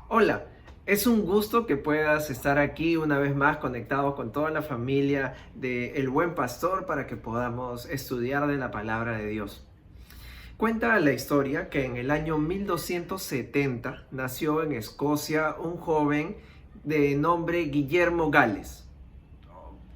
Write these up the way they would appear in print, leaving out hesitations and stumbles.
Hola, es un gusto que puedas estar aquí una vez más conectado con toda la familia de El Buen Pastor para que podamos estudiar de la palabra de Dios. Cuenta la historia que en el año 1270 nació en Escocia un joven de nombre Guillermo Gales.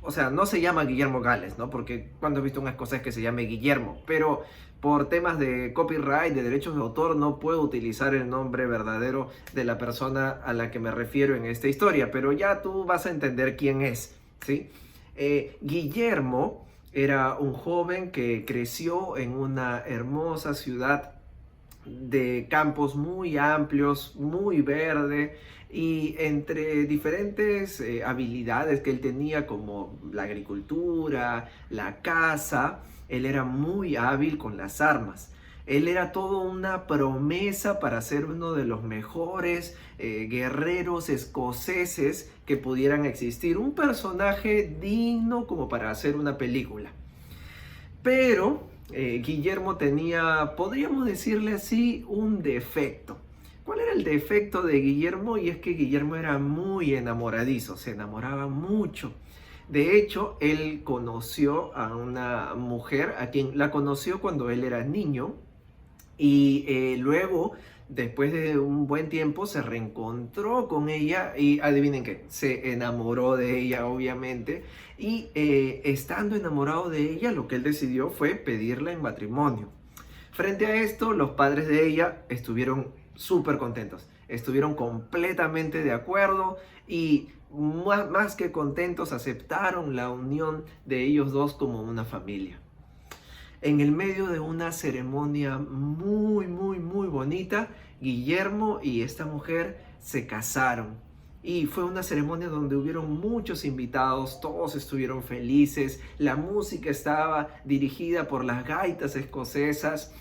O sea, no se llama Guillermo Gales, ¿no? Porque cuando he visto un escocés que se llame Guillermo, pero por temas de copyright, de derechos de autor, no puedo utilizar el nombre verdadero de la persona a la que me refiero en esta historia, pero ya tú vas a entender quién es, ¿sí? Guillermo era un joven que creció en una hermosa ciudad de campos muy amplios, muy verde, y entre diferentes habilidades que él tenía como la agricultura, la caza, él era muy hábil con las armas. Él era todo una promesa para ser uno de los mejores guerreros escoceses que pudieran existir. Un personaje digno como para hacer una película. Pero Guillermo tenía, podríamos decirle así, un defecto. ¿Cuál era el defecto de Guillermo? Y es que Guillermo era muy enamoradizo, se enamoraba mucho. De hecho, él conoció a una mujer a quien la conoció cuando él era niño y luego, después de un buen tiempo, se reencontró con ella y adivinen qué, se enamoró de ella, obviamente. Y estando enamorado de ella, lo que él decidió fue pedirla en matrimonio. Frente a esto, los padres de ella estuvieron súper contentos, estuvieron completamente de acuerdo y más que contentos aceptaron la unión de ellos dos como una familia. En el medio de una ceremonia muy bonita, Guillermo y esta mujer se casaron. Y fue una ceremonia donde hubieron muchos invitados, todos estuvieron felices, la música estaba dirigida por las gaitas escocesas.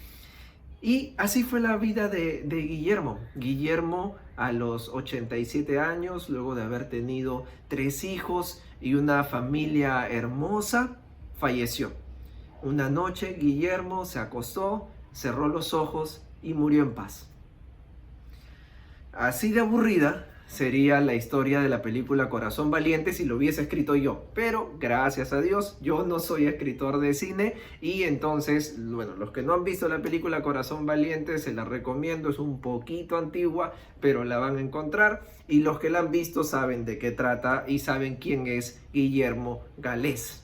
Y así fue la vida de Guillermo. Guillermo a los 87 años, luego de haber tenido 3 hijos y una familia hermosa, falleció. Una noche Guillermo se acostó, cerró los ojos y murió en paz. Así de aburrida sería la historia de la película Corazón Valiente si lo hubiese escrito yo. Pero gracias a Dios yo no soy escritor de cine y entonces, bueno, los que no han visto la película Corazón Valiente se la recomiendo, es un poquito antigua, pero la van a encontrar. Y los que la han visto saben de qué trata y saben quién es Guillermo Galés.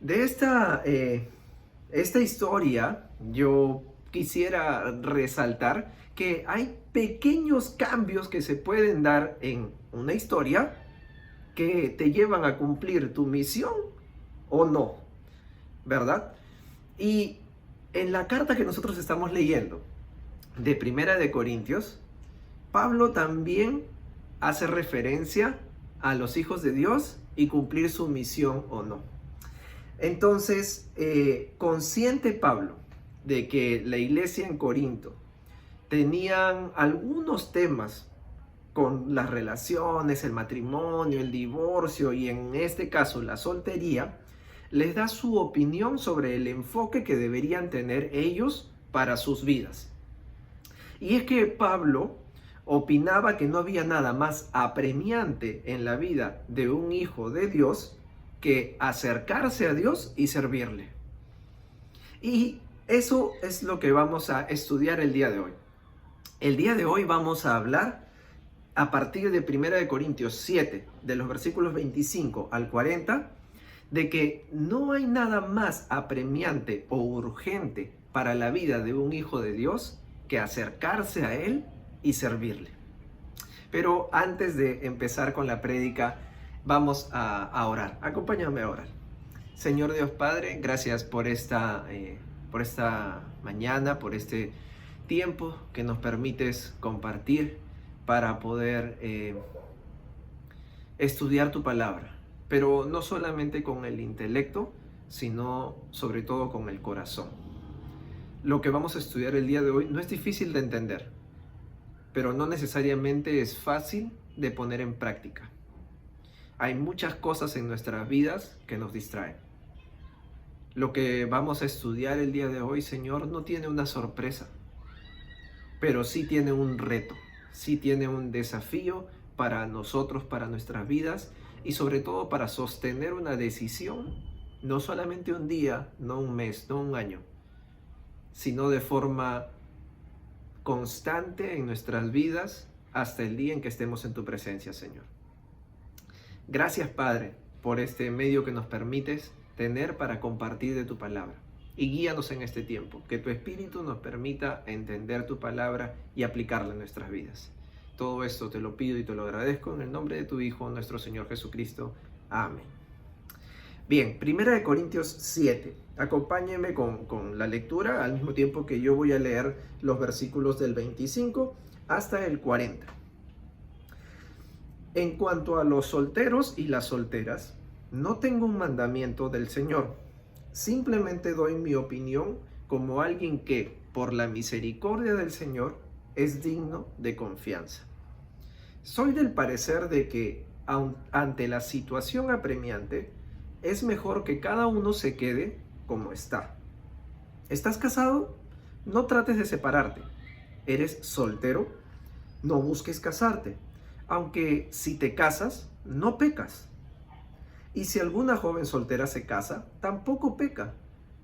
De esta historia yo quisiera resaltar que hay pequeños cambios que se pueden dar en una historia que te llevan a cumplir tu misión o no, ¿verdad? Y en la carta que nosotros estamos leyendo de Primera de Corintios, Pablo también hace referencia a los hijos de Dios y cumplir su misión o no. Entonces, consciente Pablo de que la iglesia en Corinto tenían algunos temas con las relaciones, el matrimonio, el divorcio y en este caso la soltería, les da su opinión sobre el enfoque que deberían tener ellos para sus vidas. Y es que Pablo opinaba que no había nada más apremiante en la vida de un hijo de Dios que acercarse a Dios y servirle. Y eso es lo que vamos a estudiar el día de hoy. El día de hoy vamos a hablar a partir de 1 Corintios 7, de los versículos 25 al 40, de que no hay nada más apremiante o urgente para la vida de un hijo de Dios que acercarse a Él y servirle. Pero antes de empezar con la prédica, vamos a orar. Acompáñame a orar. Señor Dios Padre, gracias por esta mañana, por este tiempo que nos permites compartir para poder estudiar tu palabra. Pero no solamente con el intelecto, sino sobre todo con el corazón. Lo que vamos a estudiar el día de hoy no es difícil de entender, pero no necesariamente es fácil de poner en práctica. Hay muchas cosas en nuestras vidas que nos distraen. Lo que vamos a estudiar el día de hoy, Señor, no tiene una sorpresa, pero sí tiene un reto, sí tiene un desafío para nosotros, para nuestras vidas y sobre todo para sostener una decisión, no solamente un día, no un mes, no un año, sino de forma constante en nuestras vidas hasta el día en que estemos en tu presencia, Señor. Gracias, Padre, por este medio que nos permites tener para compartir de tu palabra. Y guíanos en este tiempo, que tu Espíritu nos permita entender tu palabra y aplicarla en nuestras vidas. Todo esto te lo pido y te lo agradezco en el nombre de tu Hijo, nuestro Señor Jesucristo. Amén. Bien, 1 Corintios 7. Acompáñenme con la lectura al mismo tiempo que yo voy a leer los versículos del 25 hasta el 40. En cuanto a los solteros y las solteras, no tengo un mandamiento del Señor. Simplemente doy mi opinión como alguien que, por la misericordia del Señor, es digno de confianza. Soy del parecer de que, ante la situación apremiante, es mejor que cada uno se quede como está. ¿Estás casado? No trates de separarte. ¿Eres soltero? No busques casarte. Aunque si te casas, no pecas. Y si alguna joven soltera se casa, tampoco peca.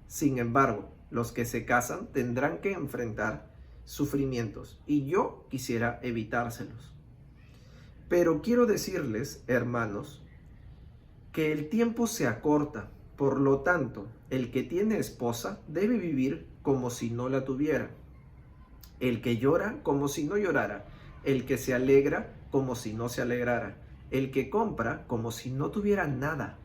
Sin embargo, los que se casan tendrán que enfrentar sufrimientos y yo quisiera evitárselos. Pero quiero decirles, hermanos, que el tiempo se acorta. Por lo tanto, el que tiene esposa debe vivir como si no la tuviera. El que llora como si no llorara. El que se alegra como si no se alegrara. El que compra como si no tuviera nada.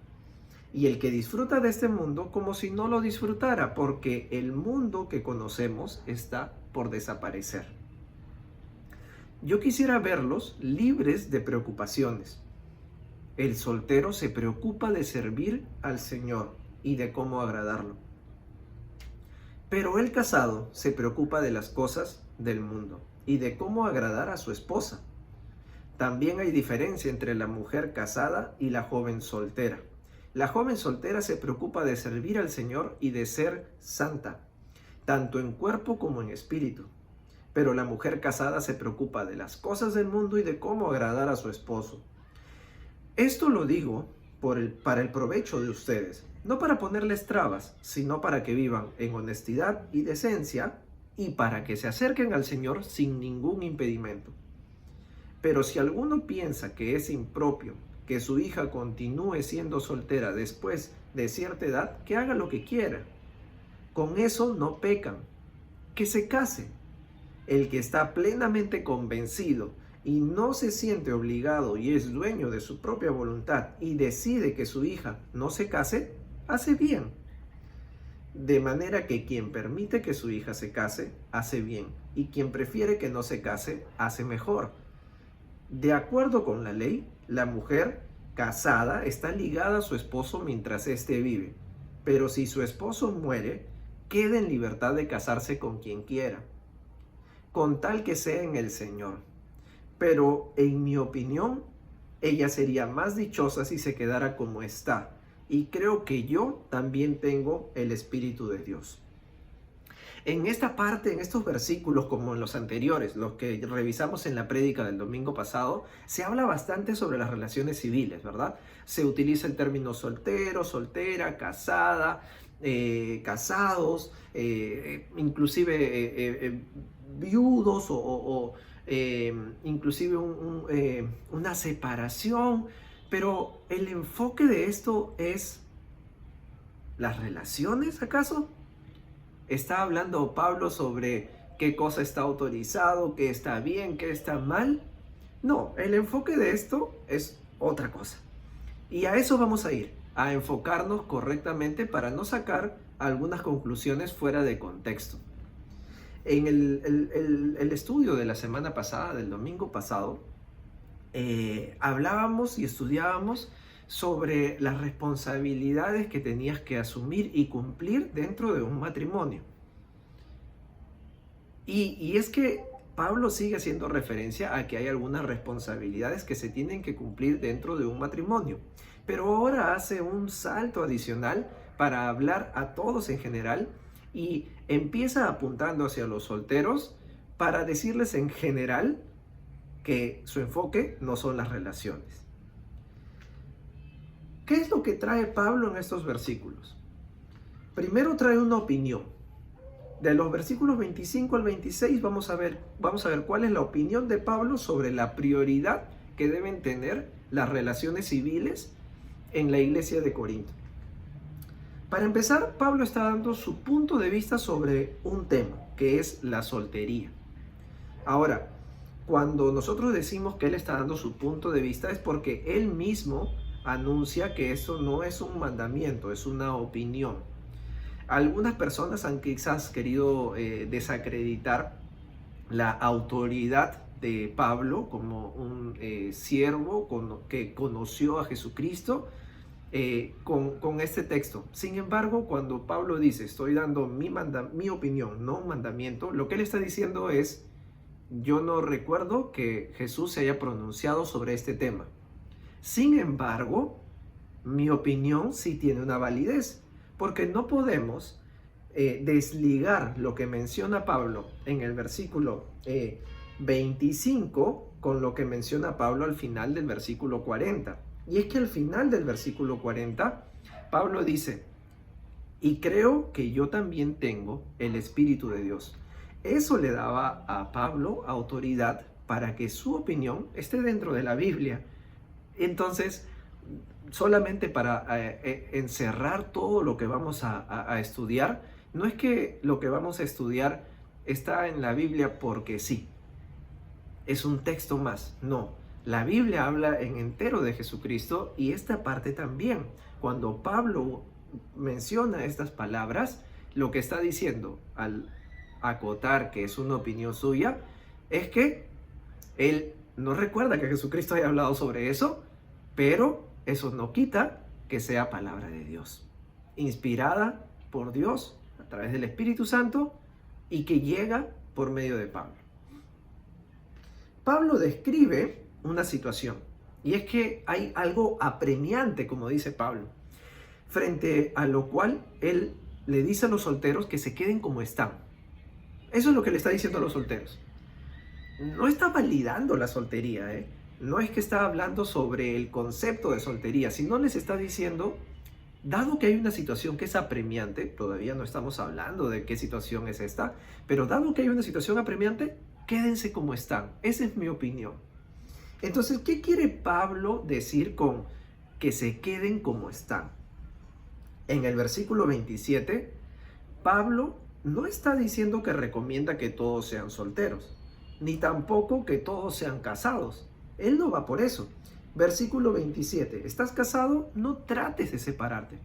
Y el que disfruta de este mundo como si no lo disfrutara, porque el mundo que conocemos está por desaparecer. Yo quisiera verlos libres de preocupaciones. El soltero se preocupa de servir al Señor y de cómo agradarlo. Pero el casado se preocupa de las cosas del mundo y de cómo agradar a su esposa. También hay diferencia entre la mujer casada y la joven soltera. La joven soltera se preocupa de servir al Señor y de ser santa, tanto en cuerpo como en espíritu. Pero la mujer casada se preocupa de las cosas del mundo y de cómo agradar a su esposo. Esto lo digo para el provecho de ustedes, no para ponerles trabas, sino para que vivan en honestidad y decencia y para que se acerquen al Señor sin ningún impedimento. Pero si alguno piensa que es impropio que su hija continúe siendo soltera después de cierta edad, que haga lo que quiera. Con eso no pecan. Que se case. El que está plenamente convencido y no se siente obligado y es dueño de su propia voluntad y decide que su hija no se case, hace bien. De manera que quien permite que su hija se case, hace bien, y quien prefiere que no se case, hace mejor. De acuerdo con la ley, la mujer casada está ligada a su esposo mientras éste vive, pero si su esposo muere, queda en libertad de casarse con quien quiera, con tal que sea en el Señor. Pero en mi opinión, ella sería más dichosa si se quedara como está, y creo que yo también tengo el Espíritu de Dios. En esta parte, en estos versículos, como en los anteriores, los que revisamos en la prédica del domingo pasado, se habla bastante sobre las relaciones civiles, ¿verdad? Se utiliza el término soltero, soltera, casada, casados, inclusive viudos o inclusive una separación. Pero el enfoque de esto es las relaciones, ¿acaso? ¿Está hablando Pablo sobre qué cosa está autorizado, qué está bien, qué está mal? No, el enfoque de esto es otra cosa. Y a eso vamos a ir, a enfocarnos correctamente para no sacar algunas conclusiones fuera de contexto. En el estudio de la semana pasada, del domingo pasado, hablábamos y estudiábamos sobre las responsabilidades que tenías que asumir y cumplir dentro de un matrimonio. Y es que Pablo sigue haciendo referencia a que hay algunas responsabilidades que se tienen que cumplir dentro de un matrimonio. Pero ahora hace un salto adicional para hablar a todos en general y empieza apuntando hacia los solteros para decirles en general que su enfoque no son las relaciones. ¿Qué es lo que trae Pablo en estos versículos? Primero trae una opinión. De los versículos 25 al 26 vamos a ver cuál es la opinión de Pablo sobre la prioridad que deben tener las relaciones civiles en la iglesia de Corinto. Para empezar, Pablo está dando su punto de vista sobre un tema, que es la soltería. Ahora, cuando nosotros decimos que él está dando su punto de vista es porque él mismo anuncia que eso no es un mandamiento, es una opinión. Algunas personas han quizás querido desacreditar la autoridad de Pablo como un siervo que conoció a Jesucristo con este texto. Sin embargo, cuando Pablo dice, estoy dando mi opinión, no un mandamiento, lo que él está diciendo es, yo no recuerdo que Jesús se haya pronunciado sobre este tema. Sin embargo, mi opinión sí tiene una validez, porque no podemos desligar lo que menciona Pablo en el versículo 25 con lo que menciona Pablo al final del versículo 40. Y es que al final del versículo 40, Pablo dice, y creo que yo también tengo el Espíritu de Dios. Eso le daba a Pablo autoridad para que su opinión esté dentro de la Biblia. Entonces, solamente para encerrar todo lo que vamos a estudiar, no es que lo que vamos a estudiar está en la Biblia porque sí, es un texto más, no. La Biblia habla en entero de Jesucristo y esta parte también. Cuando Pablo menciona estas palabras, lo que está diciendo al acotar que es una opinión suya, es que él no recuerda que Jesucristo haya hablado sobre eso, pero eso no quita que sea palabra de Dios, inspirada por Dios a través del Espíritu Santo y que llega por medio de Pablo. Pablo describe una situación y es que hay algo apremiante, como dice Pablo, frente a lo cual él le dice a los solteros que se queden como están. Eso es lo que le está diciendo a los solteros. No está validando la soltería, no es que está hablando sobre el concepto de soltería, sino les está diciendo, dado que hay una situación que es apremiante, todavía no estamos hablando de qué situación es esta, pero dado que hay una situación apremiante, quédense como están. Esa es mi opinión. Entonces, ¿qué quiere Pablo decir con que se queden como están? En el versículo 27, Pablo no está diciendo que recomienda que todos sean solteros, ni tampoco que todos sean casados. Él no va por eso. Versículo 27. ¿Estás casado? No trates de separarte.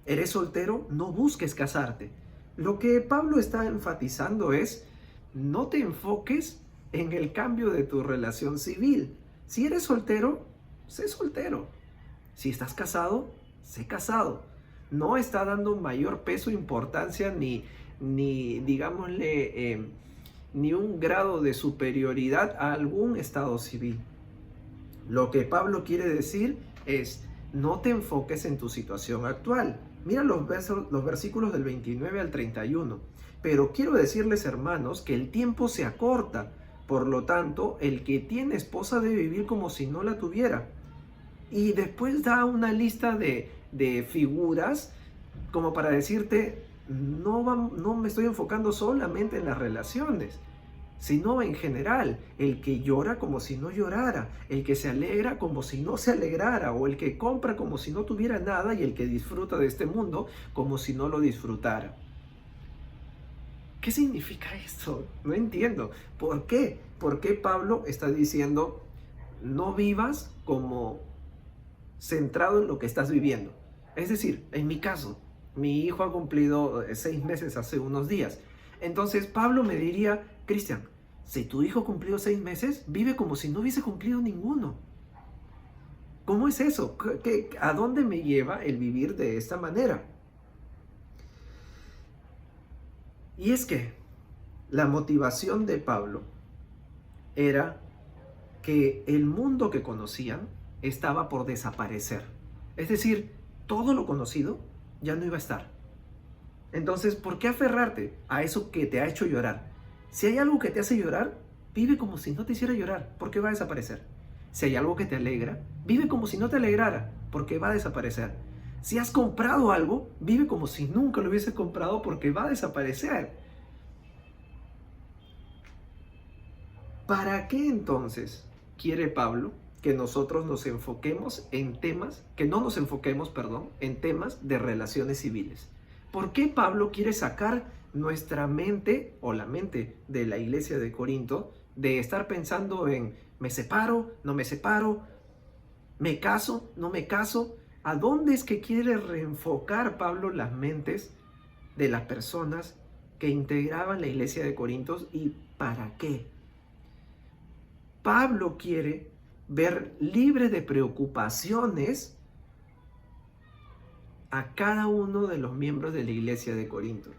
¿Eres soltero? No busques casarte. Lo que Pablo está enfatizando es, no te enfoques en el cambio de tu relación civil. Si eres soltero, sé soltero. Si estás casado, sé casado. No está dando mayor peso, importancia, ni digámosle, ni un grado de superioridad a algún estado civil. Lo que Pablo quiere decir es, no te enfoques en tu situación actual. Mira los versículos del 29 al 31. Pero quiero decirles, hermanos, que el tiempo se acorta. Por lo tanto, el que tiene esposa debe vivir como si no la tuviera. Y después da una lista de figuras como para decirte, no me estoy enfocando solamente en las relaciones, sino en general, el que llora como si no llorara, el que se alegra como si no se alegrara, o el que compra como si no tuviera nada, y el que disfruta de este mundo como si no lo disfrutara. ¿Qué significa esto? No entiendo. ¿Por qué? ¿Por qué Pablo está diciendo, no vivas como centrado en lo que estás viviendo? Es decir, en mi caso, mi hijo ha cumplido 6 meses hace unos días. Entonces Pablo me diría, Cristian, si tu hijo cumplió 6 meses, vive como si no hubiese cumplido ninguno. ¿Cómo es eso? ¿A dónde me lleva el vivir de esta manera? Y es que la motivación de Pablo era que el mundo que conocían estaba por desaparecer. Es decir, todo lo conocido ya no iba a estar. Entonces, ¿por qué aferrarte a eso que te ha hecho llorar? Si hay algo que te hace llorar, vive como si no te hiciera llorar, porque va a desaparecer. Si hay algo que te alegra, vive como si no te alegrara, porque va a desaparecer. Si has comprado algo, vive como si nunca lo hubieses comprado, porque va a desaparecer. ¿Para qué entonces quiere Pablo que nosotros nos enfoquemos en temas, que no nos enfoquemos, perdón, en temas de relaciones civiles? ¿Por qué Pablo quiere sacar nuestra mente o la mente de la iglesia de Corinto de estar pensando en me separo, no me separo, me caso, no me caso? ¿A dónde es que quiere reenfocar Pablo las mentes de las personas que integraban la iglesia de Corinto y para qué? Pablo quiere ver libre de preocupaciones a cada uno de los miembros de la iglesia de Corinto.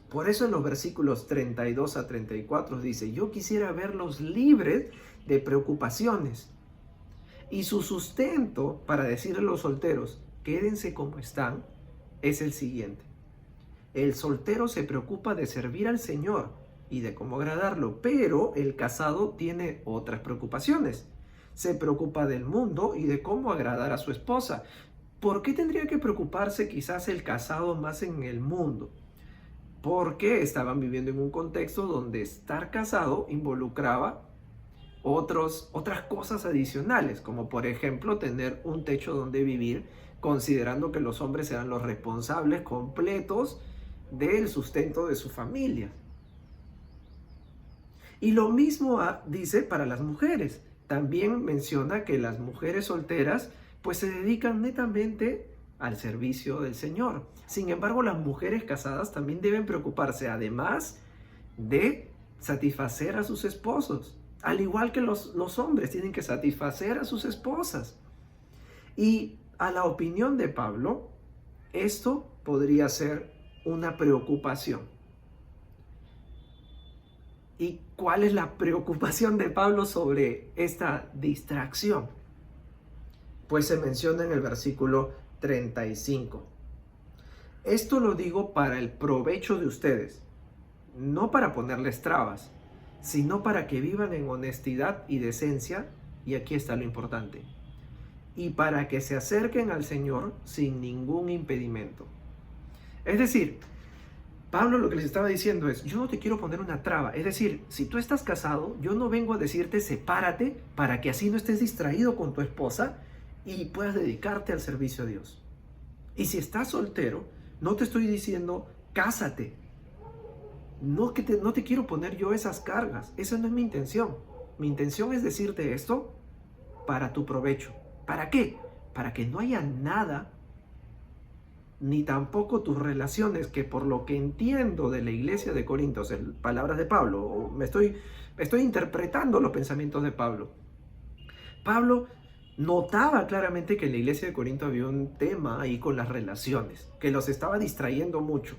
Por eso en los versículos 32 a 34 dice, yo quisiera verlos libres de preocupaciones. Y su sustento para decirle a los solteros, quédense como están, es el siguiente. El soltero se preocupa de servir al Señor y de cómo agradarlo, pero el casado tiene otras preocupaciones. Se preocupa del mundo y de cómo agradar a su esposa. ¿Por qué tendría que preocuparse quizás el casado más en el mundo? Porque estaban viviendo en un contexto donde estar casado involucraba otras cosas adicionales, como por ejemplo tener un techo donde vivir, considerando que los hombres eran los responsables completos del sustento de su familia. Y lo mismo dice para las mujeres. También menciona que las mujeres solteras pues se dedican netamente al servicio del Señor. Sin embargo, las mujeres casadas también deben preocuparse, además de satisfacer a sus esposos. Al igual que los hombres tienen que satisfacer a sus esposas. Y a la opinión de Pablo, esto podría ser una preocupación. ¿Y cuál es la preocupación de Pablo sobre esta distracción? Pues se menciona en el versículo 35. Esto lo digo para el provecho de ustedes, no para ponerles trabas, sino para que vivan en honestidad y decencia, y aquí está lo importante, y para que se acerquen al Señor sin ningún impedimento. Es decir, Pablo lo que les estaba diciendo es, yo no te quiero poner una traba. Es decir, si tú estás casado, yo no vengo a decirte sepárate para que así no estés distraído con tu esposa y puedas dedicarte al servicio a Dios. Y si estás soltero, no te estoy diciendo cásate. No te quiero poner yo esas cargas. Esa no es mi intención. Mi intención es decirte esto para tu provecho. ¿Para qué? Para que no haya nada, ni tampoco tus relaciones, que por lo que entiendo de la iglesia de Corinto, en palabras de Pablo, estoy interpretando los pensamientos de Pablo. Pablo notaba claramente que en la iglesia de Corinto había un tema ahí con las relaciones, que los estaba distrayendo mucho.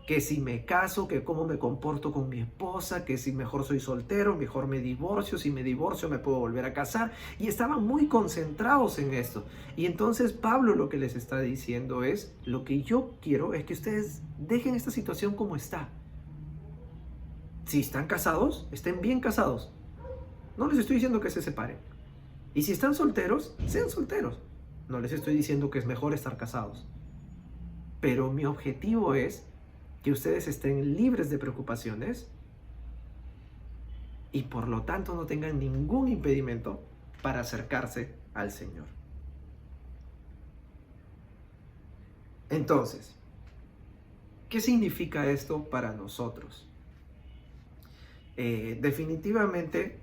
Que si me caso, que cómo me comporto con mi esposa, que si mejor soy soltero, mejor me divorcio, si me divorcio me puedo volver a casar. Y estaban muy concentrados en esto. Y entonces Pablo lo que les está diciendo es, lo que yo quiero es que ustedes dejen esta situación como está. Si están casados, estén bien casados. No les estoy diciendo que se separen. Y si están solteros, sean solteros. No les estoy diciendo que es mejor estar casados. Pero mi objetivo es que ustedes estén libres de preocupaciones y por lo tanto no tengan ningún impedimento para acercarse al Señor. Entonces, ¿qué significa esto para nosotros? Definitivamente,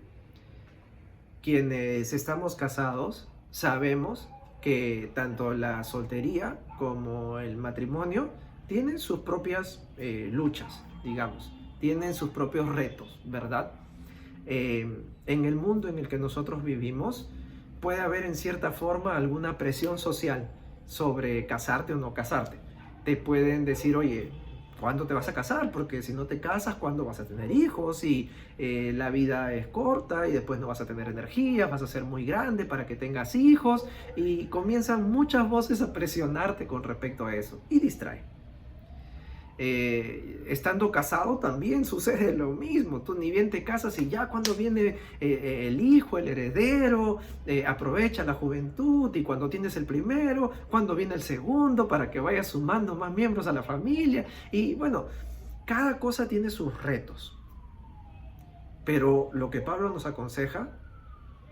quienes estamos casados sabemos que tanto la soltería como el matrimonio tienen sus propias luchas, digamos, tienen sus propios retos, ¿verdad? En el mundo en el que nosotros vivimos puede haber en cierta forma alguna presión social sobre casarte o no casarte. Te pueden decir, oye, ¿cuándo te vas a casar? Porque si no te casas, ¿cuándo vas a tener hijos? Y la vida es corta y después no vas a tener energía, vas a ser muy grande para que tengas hijos. Y comienzan muchas voces a presionarte con respecto a eso y distrae. Estando casado también sucede lo mismo. Tú ni bien te casas y ya cuando viene el hijo, el heredero, aprovecha la juventud, y cuando tienes el primero, cuando viene el segundo, para que vayas sumando más miembros a la familia. Y bueno, cada cosa tiene sus retos. Pero lo que Pablo nos aconseja,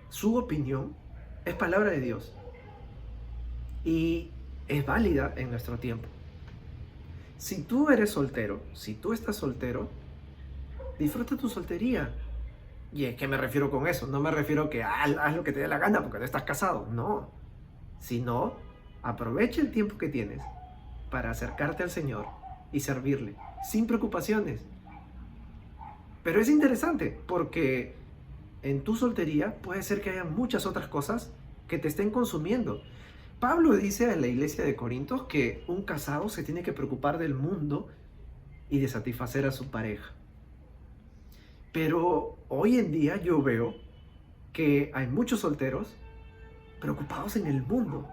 su opinión, es palabra de Dios y es válida en nuestro tiempo. Si tú eres soltero, si tú estás soltero, disfruta tu soltería. ¿Y a qué me refiero con eso? No me refiero que haz lo que te dé la gana porque no estás casado. No. Sino, aprovecha el tiempo que tienes para acercarte al Señor y servirle, sin preocupaciones. Pero es interesante porque en tu soltería puede ser que haya muchas otras cosas que te estén consumiendo. Pablo dice a la iglesia de Corintios que un casado se tiene que preocupar del mundo y de satisfacer a su pareja. Pero hoy en día yo veo que hay muchos solteros preocupados en el mundo,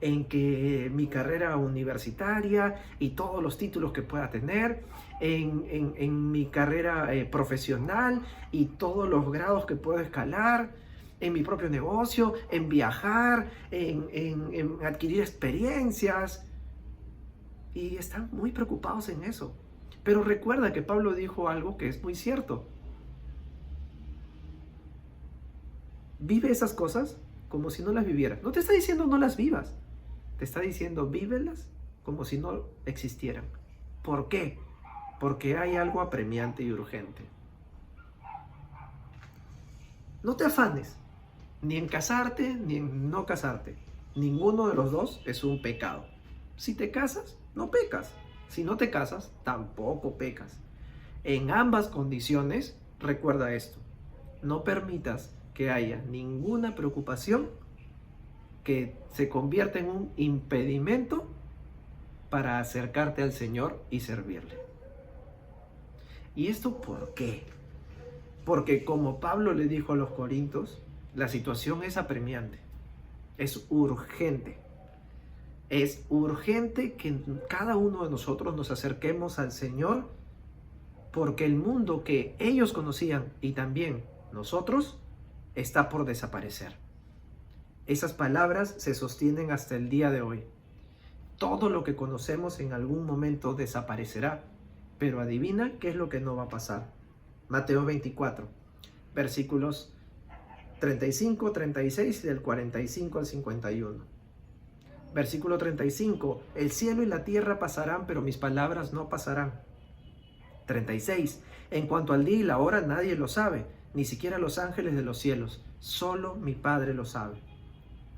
en que mi carrera universitaria y todos los títulos que pueda tener, en mi carrera profesional y todos los grados que puedo escalar, en mi propio negocio, en viajar, en adquirir experiencias. Y están muy preocupados en eso. Pero recuerda que Pablo dijo algo que es muy cierto. Vive esas cosas como si no las vivieras. No te está diciendo no las vivas. Te está diciendo vívelas como si no existieran. ¿Por qué? Porque hay algo apremiante y urgente. No te afanes, ni en casarte, ni en no casarte. Ninguno de los dos es un pecado. Si te casas, no pecas. Si no te casas, tampoco pecas. En ambas condiciones, recuerda esto. No permitas que haya ninguna preocupación que se convierta en un impedimento para acercarte al Señor y servirle. ¿Y esto por qué? Porque como Pablo le dijo a los corintios, la situación es apremiante, es urgente. Es urgente que cada uno de nosotros nos acerquemos al Señor, porque el mundo que ellos conocían y también nosotros está por desaparecer. Esas palabras se sostienen hasta el día de hoy. Todo lo que conocemos en algún momento desaparecerá, pero adivina qué es lo que no va a pasar. Mateo 24, versículos 35, 36 y del 45 al 51. Versículo 35, el cielo y la tierra pasarán, pero mis palabras no pasarán. 36, en cuanto al día y la hora nadie lo sabe, ni siquiera los ángeles de los cielos, solo mi Padre lo sabe.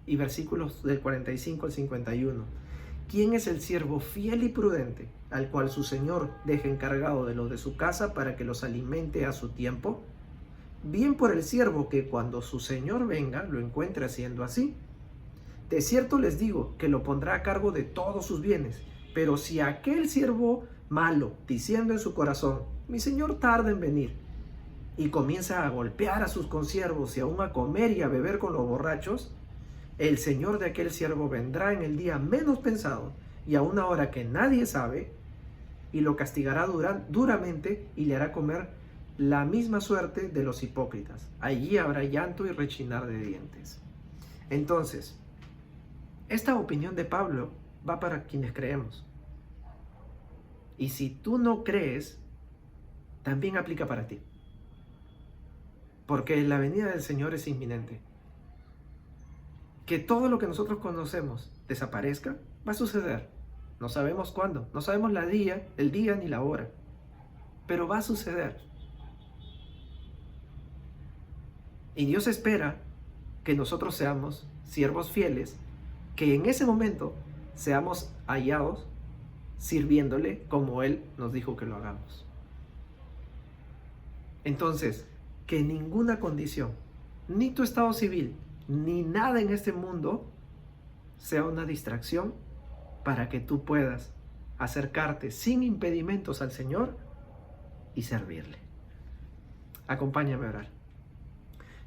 Y versículos del 45 al 51. ¿Quién es el siervo fiel y prudente, al cual su señor deja encargado de los de su casa para que los alimente a su tiempo? Bien por el siervo que cuando su señor venga lo encuentre haciendo así. De cierto les digo que lo pondrá a cargo de todos sus bienes. Pero si aquel siervo malo, diciendo en su corazón, mi señor tarda en venir, y comienza a golpear a sus consiervos y aún a comer y a beber con los borrachos, el señor de aquel siervo vendrá en el día menos pensado y a una hora que nadie sabe, y lo castigará duramente y le hará comer la misma suerte de los hipócritas. Allí habrá llanto y rechinar de dientes. Entonces, esta opinión de Pablo va para quienes creemos. Y si tú no crees, también aplica para ti. Porque la venida del Señor es inminente. Que todo lo que nosotros conocemos desaparezca, va a suceder. No sabemos cuándo, no sabemos el día ni la hora, pero va a suceder. Y Dios espera que nosotros seamos siervos fieles, que en ese momento seamos hallados sirviéndole como Él nos dijo que lo hagamos. Entonces, que ninguna condición, ni tu estado civil, ni nada en este mundo sea una distracción para que tú puedas acercarte sin impedimentos al Señor y servirle. Acompáñame a orar.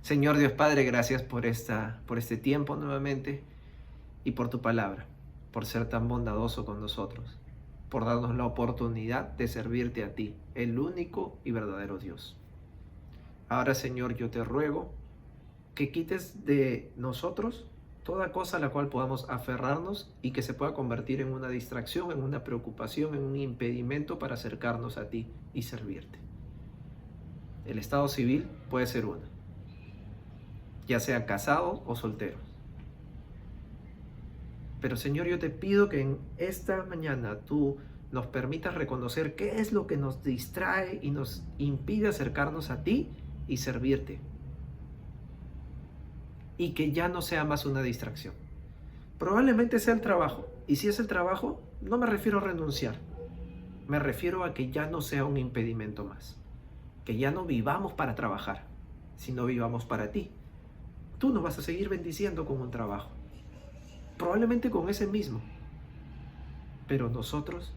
Señor Dios Padre, gracias por este tiempo nuevamente y por tu palabra, por ser tan bondadoso con nosotros, por darnos la oportunidad de servirte a ti, el único y verdadero Dios. Ahora, Señor, yo te ruego que quites de nosotros toda cosa a la cual podamos aferrarnos y que se pueda convertir en una distracción, en una preocupación, en un impedimento para acercarnos a ti y servirte. El estado civil puede ser uno, ya sea casados o solteros. Pero Señor, yo te pido que en esta mañana tú nos permitas reconocer qué es lo que nos distrae y nos impide acercarnos a ti y servirte. Y que ya no sea más una distracción. Probablemente sea el trabajo. Y si es el trabajo, no me refiero a renunciar. Me refiero a que ya no sea un impedimento más. Que ya no vivamos para trabajar, sino vivamos para ti. Tú nos vas a seguir bendiciendo con un trabajo. Probablemente con ese mismo. Pero nosotros,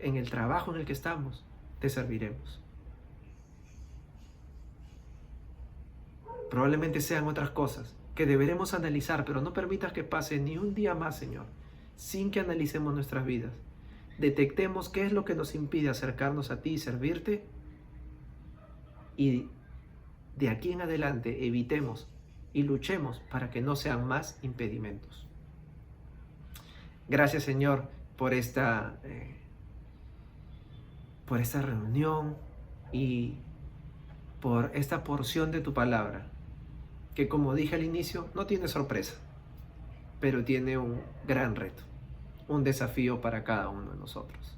en el trabajo en el que estamos, te serviremos. Probablemente sean otras cosas que deberemos analizar, pero no permitas que pase ni un día más, Señor, sin que analicemos nuestras vidas. Detectemos qué es lo que nos impide acercarnos a ti y servirte, y de aquí en adelante evitemos y luchemos para que no sean más impedimentos. Gracias, Señor, por esta reunión y por esta porción de tu palabra, que, como dije al inicio, no tiene sorpresa, pero tiene un gran reto, un desafío para cada uno de nosotros.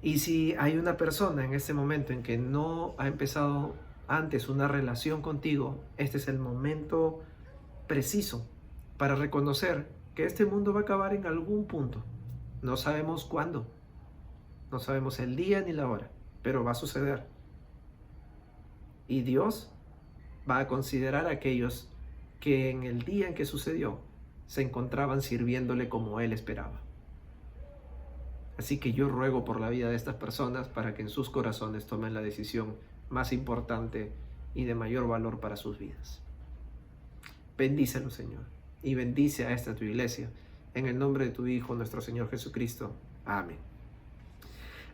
Y si hay una persona en este momento en que no ha empezado antes una relación contigo, este es el momento preciso para reconocer que este mundo va a acabar en algún punto. No sabemos cuándo, no sabemos el día ni la hora, pero va a suceder. Y Dios va a considerar a aquellos que en el día en que sucedió se encontraban sirviéndole como Él esperaba. Así que yo ruego por la vida de estas personas para que en sus corazones tomen la decisión más importante y de mayor valor para sus vidas. Bendícelo, Señor, y bendice a esta tu iglesia, en el nombre de tu Hijo, nuestro Señor Jesucristo. Amén.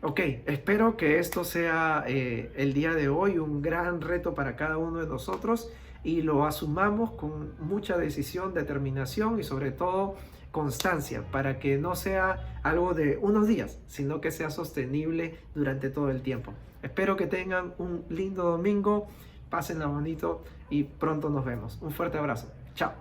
Ok, espero que esto sea el día de hoy un gran reto para cada uno de nosotros y lo asumamos con mucha decisión, determinación y sobre todo constancia, para que no sea algo de unos días, sino que sea sostenible durante todo el tiempo. Espero que tengan un lindo domingo, pásenla bonito y pronto nos vemos. Un fuerte abrazo. Chao.